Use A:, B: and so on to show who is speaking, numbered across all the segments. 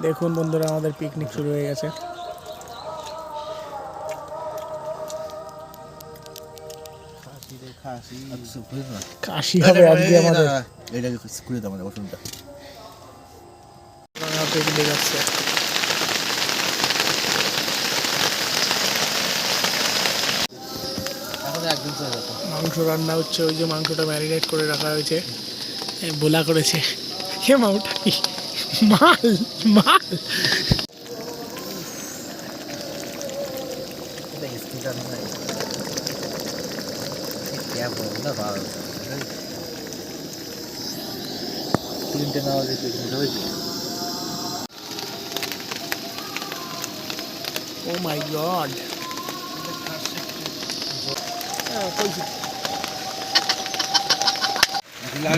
A: দেখুন বন্ধুরা, আমাদের পিকনিক শুরু হয়ে গেছে। কাশি হবে আজকে আমাদের। পিকনিক আসছে। মাংস রান্না হচ্ছে, ওই যে মাংসটা ম্যারিনেট করে রাখা হয়েছে, বোলা করেছে। কে মাউটা কি মাল মাল। ও মাই গড,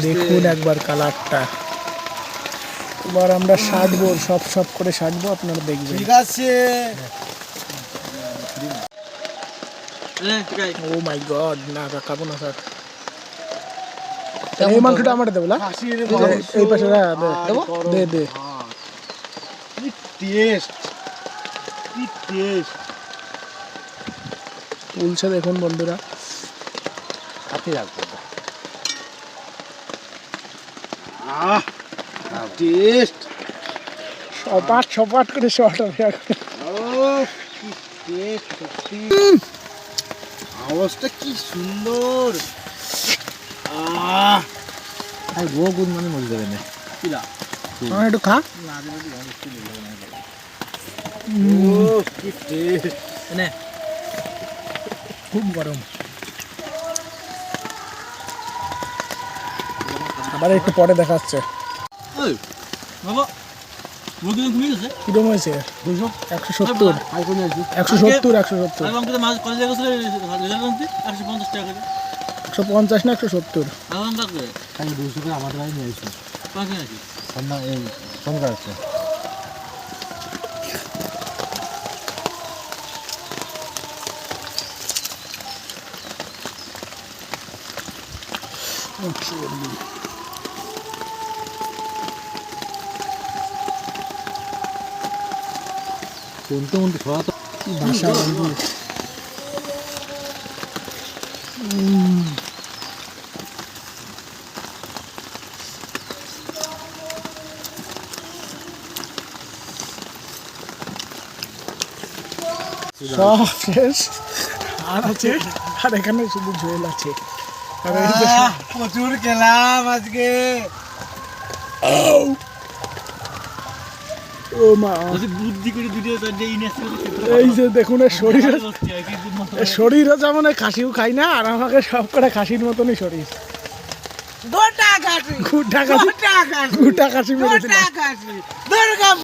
A: দেখুন একবার কালারটা। এবার আমরা সাজবো, সব সব করে সাজবো, আপনারা দেখবেন। ঠিক আছে। ও মাই গড, না খাবো না স্যার। এই মাংসটা আমার দেবো না, এই পাশে দে দে। তুলছে দেখুন বন্ধুরা। সপাট সপাট করে শর্ট হবে।
B: আওয়াজটা কি সুন্দর। গুণ মানে মরে যাবে না।
A: একটু খা। খুব গরম। আবার একটু পরে দেখাচ্ছে। কিরম হয়েছে? 170 170 170 150 না 170।
B: আমার বাড়ি নিয়ে আসি ফোন করাচ্ছে। কোনটা মধ্যে খাওয়া তো
A: বাসা বন্ধু। সব শেষ, আর আছে, আর এখানে শুধু ঝোল আছে।
B: প্রচুর খেলাম আজকে।
A: ও মা,
B: বুদ্ধি করে ভিডিও
A: এই যে দেখুন, শরীরও যেমন খাসিও খাই না, আর আমাকে সব করে খাসির মতনই শরীর। গোটা খাসি মেরেছিলাম।